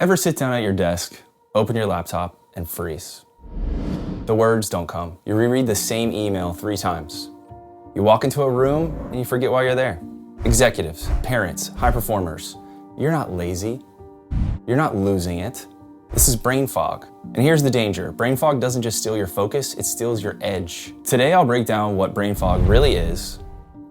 Ever sit down at your desk, open your laptop, and freeze? The words don't come. You reread the same email 3 times. You walk into a room and you forget why you're there. Executives, parents, high performers, you're not lazy. You're not losing it. This is brain fog. And here's the danger. Brain fog doesn't just steal your focus, it steals your edge. Today I'll break down what brain fog really is,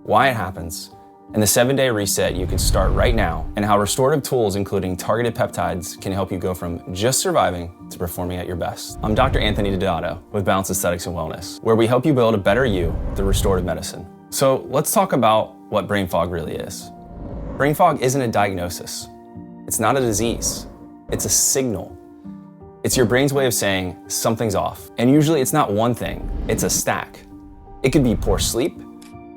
why it happens, and the 7-day reset you can start right now, and how restorative tools, including targeted peptides, can help you go from just surviving to performing at your best. I'm Dr. Anthony Donato with Balance Aesthetics and Wellness, where we help you build a better you through restorative medicine. So let's talk about what brain fog really is. Brain fog isn't a diagnosis. It's not a disease. It's a signal. It's your brain's way of saying something's off. And usually it's not one thing, it's a stack. It could be poor sleep,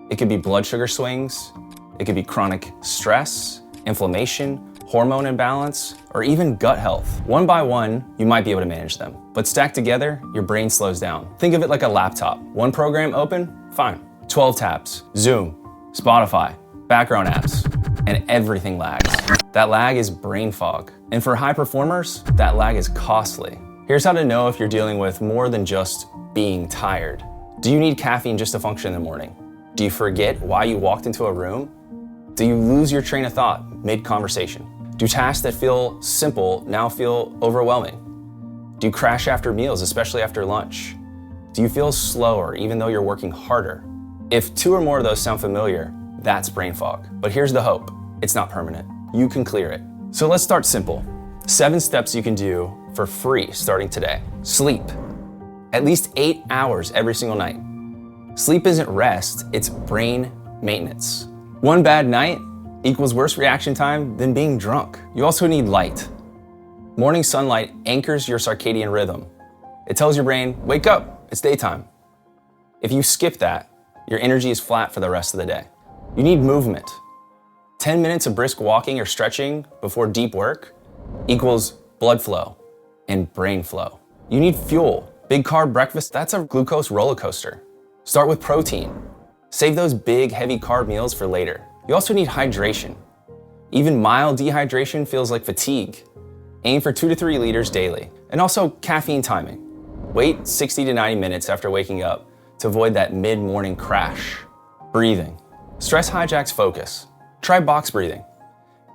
it could be blood sugar swings, it could be chronic stress, inflammation, hormone imbalance, or even gut health. One by one, you might be able to manage them. But stacked together, your brain slows down. Think of it like a laptop. One program open, fine. 12 tabs, Zoom, Spotify, background apps, and everything lags. That lag is brain fog. And for high performers, that lag is costly. Here's how to know if you're dealing with more than just being tired. Do you need caffeine just to function in the morning? Do you forget why you walked into a room? Do you lose your train of thought mid-conversation? Do tasks that feel simple now feel overwhelming? Do you crash after meals, especially after lunch? Do you feel slower even though you're working harder? If 2 or more of those sound familiar, that's brain fog. But here's the hope. It's not permanent. You can clear it. So let's start simple. 7 steps you can do for free starting today. Sleep. At least 8 hours every single night. Sleep isn't rest, it's brain maintenance. 1 bad night equals worse reaction time than being drunk. You also need light. Morning sunlight anchors your circadian rhythm. It tells your brain, wake up, it's daytime. If you skip that, your energy is flat for the rest of the day. You need movement. 10 minutes of brisk walking or stretching before deep work equals blood flow and brain flow. You need fuel. Big carb breakfast, that's a glucose roller coaster. Start with protein. Save those big, heavy carb meals for later. You also need hydration. Even mild dehydration feels like fatigue. Aim for 2 to 3 liters daily. And also caffeine timing. Wait 60 to 90 minutes after waking up to avoid that mid-morning crash. Breathing. Stress hijacks focus. Try box breathing.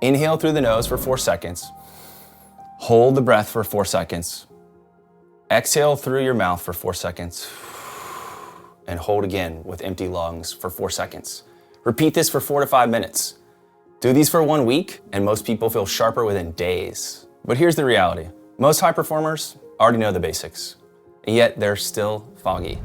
Inhale through the nose for 4 seconds. Hold the breath for 4 seconds. Exhale through your mouth for 4 seconds. And hold again with empty lungs for 4 seconds. Repeat this for 4 to 5 minutes. Do these for 1 week, and most people feel sharper within days. But here's the reality. Most high performers already know the basics, and yet they're still foggy.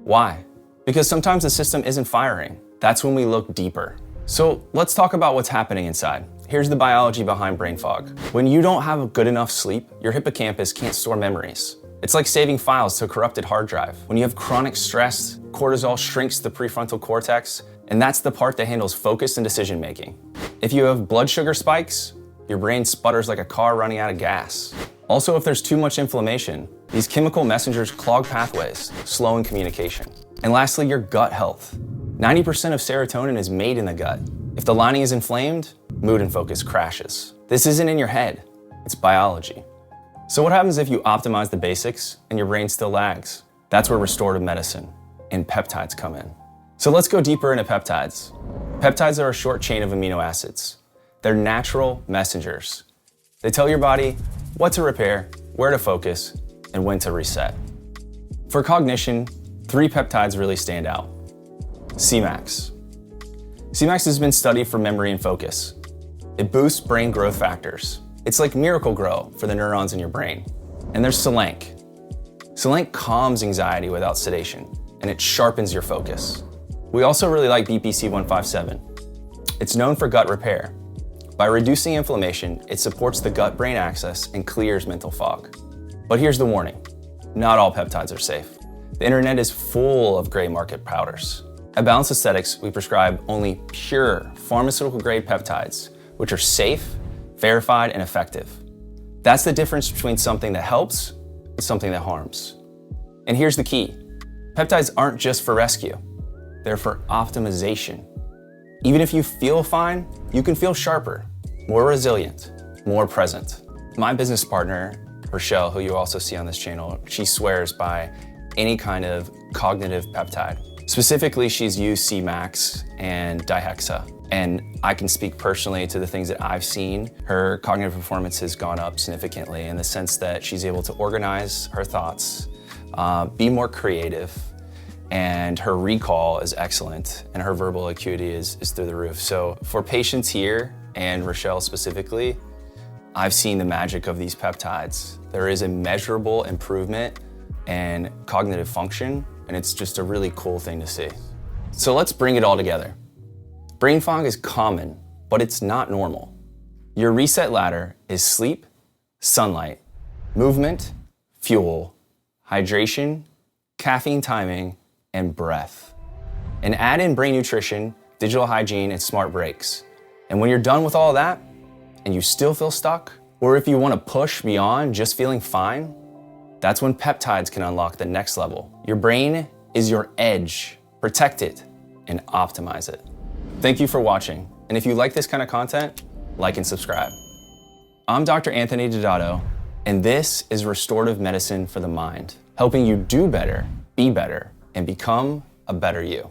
Why? Because sometimes the system isn't firing. That's when we look deeper. So let's talk about what's happening inside. Here's the biology behind brain fog. When you don't have a good enough sleep, your hippocampus can't store memories. It's like saving files to a corrupted hard drive. When you have chronic stress, cortisol shrinks the prefrontal cortex, and that's the part that handles focus and decision making. If you have blood sugar spikes, your brain sputters like a car running out of gas. Also, if there's too much inflammation, these chemical messengers clog pathways, slowing communication. And lastly, your gut health. 90% of serotonin is made in the gut. If the lining is inflamed, mood and focus crashes. This isn't in your head, it's biology. So what happens if you optimize the basics and your brain still lags? That's where restorative medicine and peptides come in. So let's go deeper into peptides. Peptides are a short chain of amino acids. They're natural messengers. They tell your body what to repair, where to focus, and when to reset. For cognition, 3 peptides really stand out. Cmax. Cmax has been studied for memory and focus. It boosts brain growth factors. It's like Miracle-Gro for the neurons in your brain. And there's Selenk. Selenk calms anxiety without sedation, and it sharpens your focus. We also really like BPC-157. It's known for gut repair. By reducing inflammation, it supports the gut-brain axis and clears mental fog. But here's the warning. Not all peptides are safe. The internet is full of gray market powders. At Balance Aesthetics, we prescribe only pure pharmaceutical-grade peptides, which are safe, verified, and effective. That's the difference between something that helps and something that harms. And here's the key. Peptides aren't just for rescue. They're for optimization. Even if you feel fine, you can feel sharper, more resilient, more present. My business partner, Rochelle, who you also see on this channel, she swears by any kind of cognitive peptide. Specifically, she's used Cmax and dihexa. And I can speak personally to the things that I've seen. Her cognitive performance has gone up significantly in the sense that she's able to organize her thoughts, be more creative, and her recall is excellent, and her verbal acuity is through the roof. So for patients here, and Rochelle specifically, I've seen the magic of these peptides. There is a measurable improvement in cognitive function, and it's just a really cool thing to see. So let's bring it all together. Brain fog is common, but it's not normal. Your reset ladder is sleep, sunlight, movement, fuel, hydration, caffeine timing, and breath. And add in brain nutrition, digital hygiene, and smart breaks. And when you're done with all that, and you still feel stuck, or if you want to push beyond just feeling fine, that's when peptides can unlock the next level. Your brain is your edge. Protect it and optimize it. Thank you for watching. And if you like this kind of content, like and subscribe. I'm Dr. Anthony Dodato, and this is Restorative Medicine for the Mind, helping you do better, be better, and become a better you.